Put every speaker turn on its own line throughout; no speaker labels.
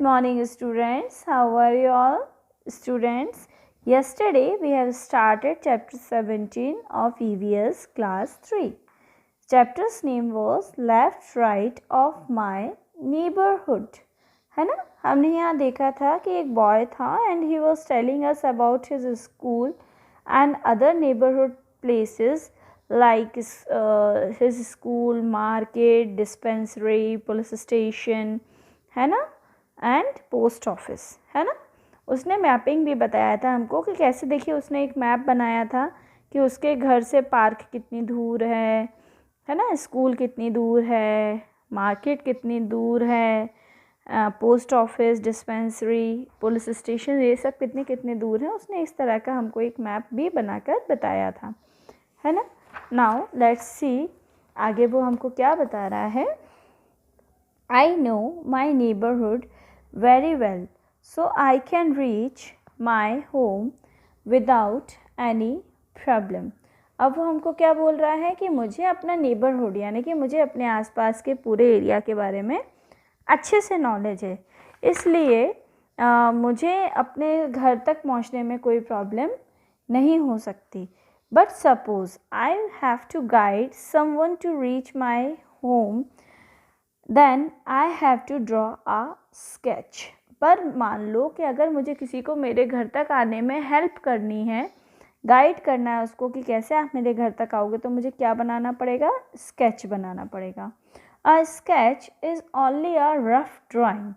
morning students. How are you all students? Yesterday we have started chapter 17 of EVS class 3. Chapter's name was Left Right of My Neighborhood. है ना, हमने यहाँ देखा था कि एक बॉय था and he was telling us about his school and other neighborhood places like his school, market, dispensary, police station, है ना, एंड पोस्ट ऑफिस, है ना. उसने मैपिंग भी बताया था हमको कि कैसे, देखिए उसने एक मैप बनाया था कि उसके घर से पार्क कितनी दूर है ना, स्कूल कितनी दूर है, मार्केट कितनी दूर है, post office, dispensary, police station, ये सब कितनी दूर है. उसने इस तरह का हमको एक मैप भी बनाकर बताया था, है ना. नाउ लेट्स सी आगे वो हमको क्या बता रहा है. I know my neighborhood very well, so I can reach my home without any problem. अब वो हमको क्या बोल रहा है कि मुझे अपना नेबरहुड यानी कि मुझे अपने आसपास के पूरे एरिया के बारे में अच्छे से नॉलेज है, इसलिए मुझे अपने घर तक पहुंचने में कोई प्रॉब्लम नहीं हो सकती. But suppose I have to guide someone to reach my home, then I have to draw a sketch. पर मान लो कि अगर मुझे किसी को मेरे घर तक आने में हेल्प करनी है, गाइड करना है उसको कि कैसे आप मेरे घर तक आओगे, तो मुझे क्या बनाना पड़ेगा, स्केच बनाना पड़ेगा. A sketch is only a rough drying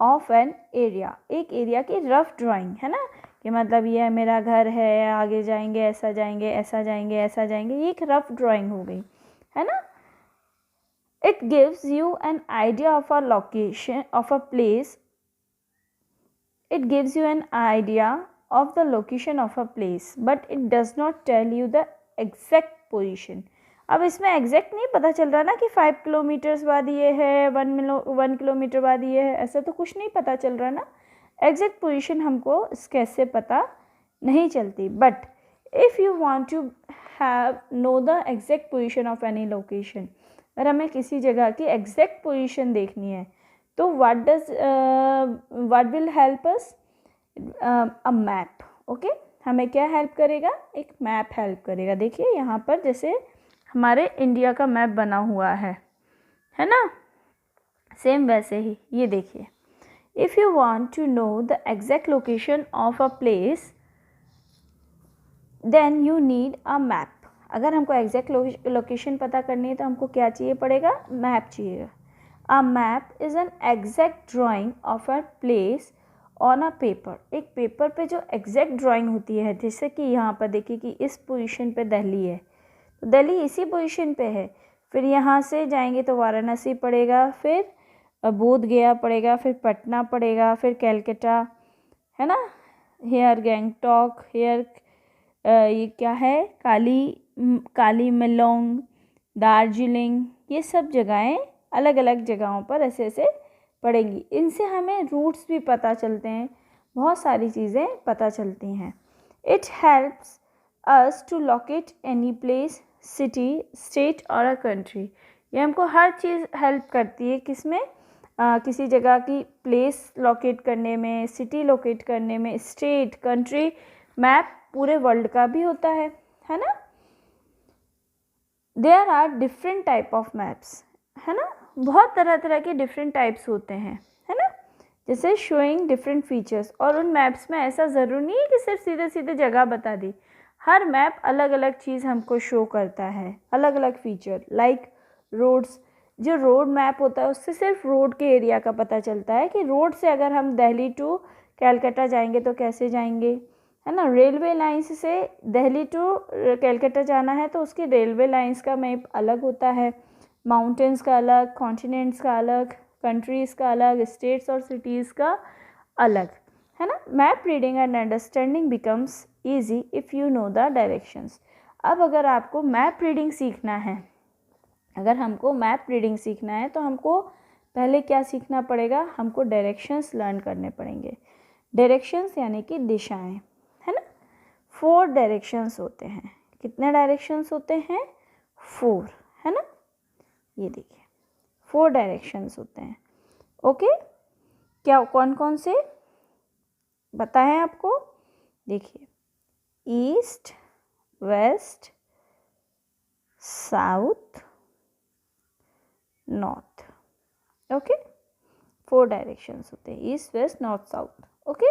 of an area. एक एरिया की रफ ड्राइंग, है ना, कि मतलब ये मेरा घर है, आगे जाएंगे ऐसा जाएंगे, ऐसा जाएंगे, ऐसा जाएंगे, ये एक रफ ड्राइंग हो गई, है ना. It gives you an idea of a location of a place. It gives you an idea of the location of a place, but it does not tell you the exact position. अब इसमें exact नहीं पता चल रहा ना कि 5 kilometres बाद ये है, 1 किलोमीटर बाद ये है, ऐसा तो कुछ नहीं पता चल रहा ना. एग्जैक्ट पोजीशन हमको कैसे पता नहीं चलती. But if you want to have know the exact position of any location, अगर हमें किसी जगह की एग्जैक्ट पोजीशन देखनी है तो what will help us, a map. Okay, हमें क्या हेल्प करेगा, एक मैप हेल्प करेगा. देखिए यहाँ पर जैसे हमारे इंडिया का मैप बना हुआ है ना, सेम वैसे ही ये देखिए. If you want to know the exact location of a place then you need a map. अगर हमको एग्जैक्ट लोकेशन पता करनी है तो हमको क्या चाहिए पड़ेगा, मैप चाहिए. A map is an exact drying of a place on a paper. एक पेपर पे जो एग्जैक्ट ड्राइंग होती है, जैसे कि यहाँ पर देखिए कि इस पोजीशन पे दिल्ली है, तो दिल्ली इसी पोजीशन पे है. फिर यहाँ से जाएंगे तो वाराणसी पड़ेगा, फिर बोध गया पड़ेगा, फिर पटना पड़ेगा, फिर कैलकाटा, है ना, हेयर गैंगटॉक, हेयर ये क्या है, काली मेलोंग, दार्जिलिंग, ये सब जगहें अलग अलग जगहों पर ऐसे ऐसे पड़ेंगी. इनसे हमें रूट्स भी पता चलते हैं, बहुत सारी चीज़ें पता चलती हैं. It helps us to locate any place, city, state और अ कंट्री. ये हमको हर चीज़ हेल्प करती है, किसमें, किसी जगह की प्लेस लोकेट करने में, सिटी लोकेट करने में, स्टेट, कंट्री. मैप पूरे वर्ल्ड का भी होता है ना. There are different type of maps, है ना, बहुत तरह तरह के डिफरेंट टाइप्स होते हैं, है ना, जैसे शोइंग डिफरेंट फीचर्स. और उन मैप्स में ऐसा ज़रूरी नहीं है कि सिर्फ सीधे सीधे जगह बता दी. हर मैप अलग अलग चीज़ हमको शो करता है, अलग अलग फीचर. लाइक रोड्स, जो रोड मैप होता है उससे सिर्फ रोड के एरिया का पता चलता है कि रोड से अगर हम दिल्ली टू कैलकाटा जाएंगे तो कैसे जाएंगे, है ना. रेलवे लाइंस से दिल्ली टू कैलकाटा जाना है तो उसकी रेलवे लाइंस का मैप अलग होता है. माउंटेन्स का अलग, कॉन्टिनेंट्स का अलग, कंट्रीज़ का अलग, स्टेट्स और सिटीज़ का अलग, है ना. Map reading and understanding becomes easy if you know the directions. अब अगर आपको मैप रीडिंग सीखना है, अगर हमको मैप रीडिंग सीखना है तो हमको पहले क्या सीखना पड़ेगा, हमको डायरेक्शंस लर्न करने पड़ेंगे. डायरेक्शंस यानी कि दिशाएं, है ना. 4 डायरेक्शंस होते हैं. कितने डायरेक्शंस होते हैं, 4, है ना. ये देखिए 4 डायरेक्शंस होते हैं. ओके, क्या कौन कौन से पता है आपको? देखिए, east, west, south, north. Okay, 4 directions होते हैं, east, west, north, south. Okay,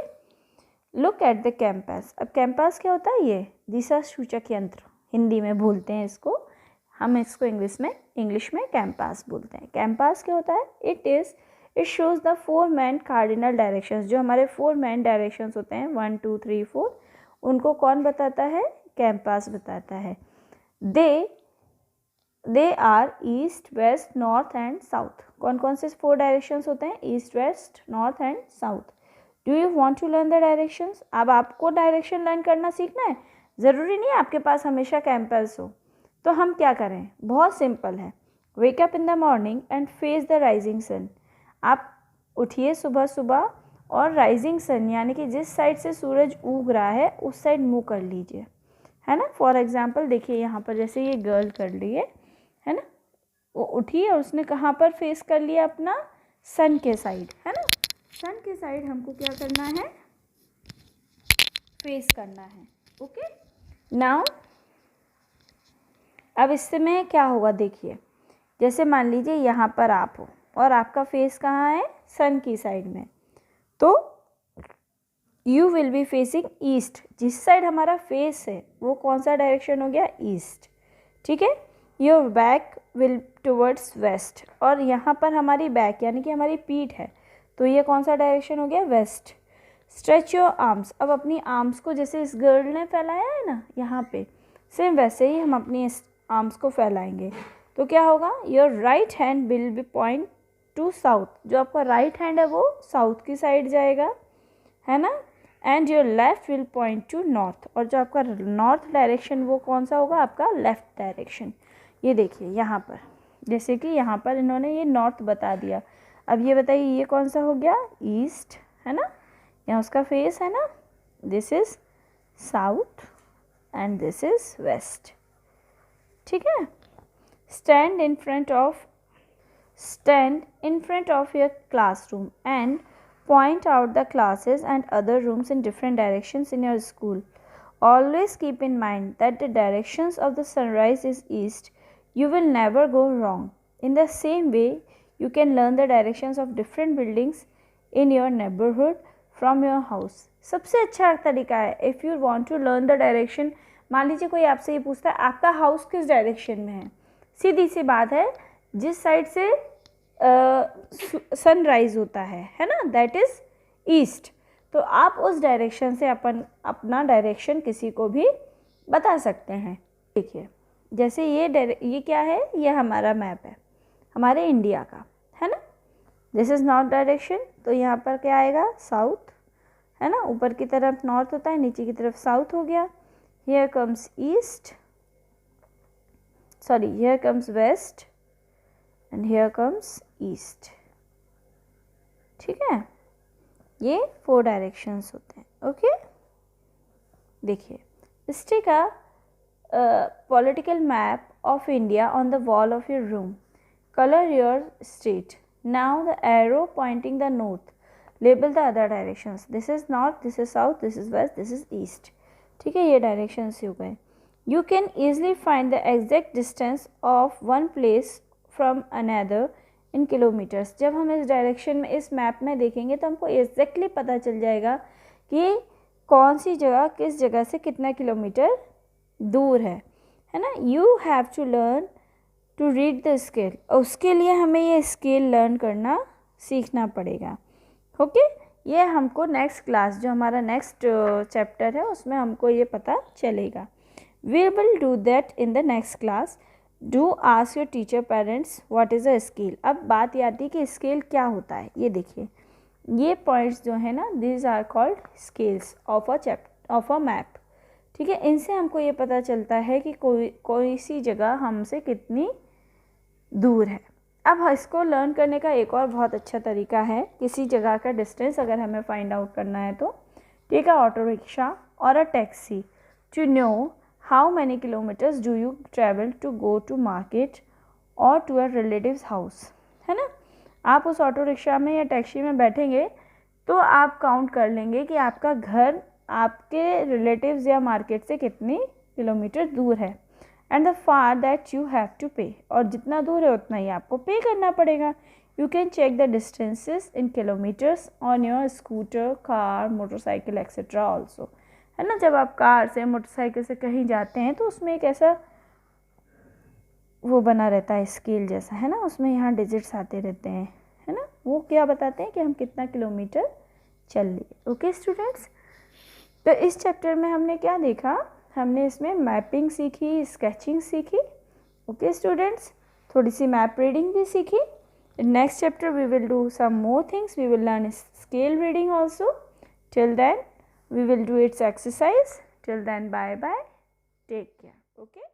look at the campus. अब कैंपस क्या होता है? ये दिशा सूचक यंत्र, हिंदी में बोलते हैं इसको, हम इसको इंग्लिश में कैंपस बोलते हैं। कैंपस क्या होता है? It shows the 4 main cardinal directions. जो हमारे 4 मेन डायरेक्शंस होते हैं 1 2 3 4, उनको कौन बताता है? कैंपस बताता है। They are east, west, north and south. कौन कौन से 4 डायरेक्शंस होते हैं? East, west, north and south. Do you want to learn the directions? अब आपको डायरेक्शन लर्न करना सीखना है। ज़रूरी नहीं है आपके पास हमेशा कैंपस हो। तो हम क्या करें? बहुत सिंपल है। Wake up in the morning and face the rising sun. आप उठिए सुबह सुबह और राइजिंग सन यानी कि जिस साइड से सूरज उग रहा है उस साइड मुँह कर लीजिए, है ना। फॉर एग्जाम्पल देखिए यहाँ पर जैसे ये गर्ल कर रही है ना, वो उठी और उसने कहाँ पर फेस कर लिया? अपना सन के साइड, है ना। सन के साइड हमको क्या करना है? फेस करना है। ओके, नाउ अब इससे में क्या होगा? देखिए, जैसे मान लीजिए यहाँ पर आप हो और आपका फेस कहाँ है? सन की साइड में, तो you will be facing east. जिस साइड हमारा फेस है वो कौन सा डायरेक्शन हो गया? ईस्ट। ठीक है, your back will towards waste. और यहाँ पर हमारी बैक यानी कि हमारी पीठ है, तो ये कौन सा डायरेक्शन हो गया? वेस्ट। Stretch your arms. अब अपनी आर्म्स को जैसे इस गर्ल ने फैलाया है ना यहाँ पे, सेम वैसे ही हम अपनी आर्म्स को फैलाएंगे। तो क्या होगा? Your right hand will be point two south. जो आपका राइट हैंड है वो साउथ की साइड जाएगा, है ना। And your left will point two north. और जो आपका नॉर्थ डायरेक्शन वो कौन सा होगा? आपका लेफ्ट डायरेक्शन। ये देखिए यहाँ पर, जैसे कि यहाँ पर इन्होंने ये नॉर्थ बता दिया। अब ये बताइए ये कौन सा हो गया? ईस्ट, है ना। यहाँ उसका फेस है ना, this is south and this is west. ठीक है। stand in front of your classroom and point out the classes and other rooms in different directions in your school. Always keep in mind that the directions of the sunrise is east. You will never go wrong. In the same way, you can learn the directions of different buildings in your neighborhood from your house. सबसे अच्छा तरीका है, if you want to learn the direction, मान लीजिए कोई आपसे ये पूछता है आपका हाउस किस डायरेक्शन में है, सीधी सी बात है जिस साइड से सनराइज होता है ना, दैट इज ईस्ट। तो आप उस डायरेक्शन से अपना डायरेक्शन किसी को भी बता सकते हैं। देखिए जैसे ये क्या है? ये हमारा मैप है हमारे इंडिया का, है ना। दिस इज नॉर्थ डायरेक्शन, तो यहाँ पर क्या आएगा? साउथ, है ना। ऊपर की तरफ नॉर्थ होता है, नीचे की तरफ साउथ हो गया। Here comes east, sorry here comes west and here comes east. ठीक है, ये 4 डायरेक्शंस होते हैं। ओके, देखिए stick a political map of India on the wall of your room. Color your state. Now the arrow pointing the north. Label the other directions. This is north, this is south, this is west, this is east. ठीक है, ये directions हो गए। You can easily find the exact distance of one place from another in kilometers. जब हम इस direction में इस मैप में देखेंगे तो हमको एग्जैक्टली पता चल जाएगा कि कौन सी जगह किस जगह से कितना किलोमीटर दूर है ना। You have to learn to read the scale, और उसके लिए हमें ये स्केल लर्न करना सीखना पड़ेगा। ओके, ये हमको नेक्स्ट क्लास जो हमारा नेक्स्ट चैप्टर है उसमें हमको ये पता चलेगा। We will do that in the next class. Do ask your teacher parents what is a scale. अब बात ये आती है कि स्केल क्या होता है। ये देखिए ये पॉइंट्स जो है ना, these are called scales of a map. ठीक है, इनसे हमको ये पता चलता है कि कोई सी जगह हमसे कितनी दूर है। अब इसको लर्न करने का एक और बहुत अच्छा तरीका है, किसी जगह का डिस्टेंस अगर हमें फाइंड आउट करना है तो टेक अ ऑटो रिक्शा और a taxi to know how many kilometres do you travel to go to market और टू अ रिलेटिव्स हाउस, है ना। आप उस ऑटो रिक्शा में या टैक्सी में बैठेंगे तो आप काउंट कर लेंगे कि आपका घर आपके रिलेटिव्स या मार्केट से कितनी किलोमीटर दूर है, and the fare that you have to pay, और जितना दूर है उतना ही आपको पे करना पड़ेगा. You can check the distances in kilometres on your scooter, car, motorcycle et cetera also. है ना, जब आप कार से मोटरसाइकिल से कहीं जाते हैं तो उसमें एक ऐसा वो बना रहता है स्केल जैसा, है ना, उसमें यहाँ डिजिट्स आते रहते हैं, है ना, वो क्या बताते हैं कि हम कितना किलोमीटर चल लिए. ओके स्टूडेंट्स, तो इस चैप्टर में हमने क्या देखा, हमने इसमें मैपिंग सीखी, स्केचिंग सीखी. ओके स्टूडेंट्स, थोड़ी सी मैप रीडिंग भी सीखी. In next chapter we will do some more things. We will learn scale reading also. Till then we will do its exercise. Till then, bye bye. Take care. Okay.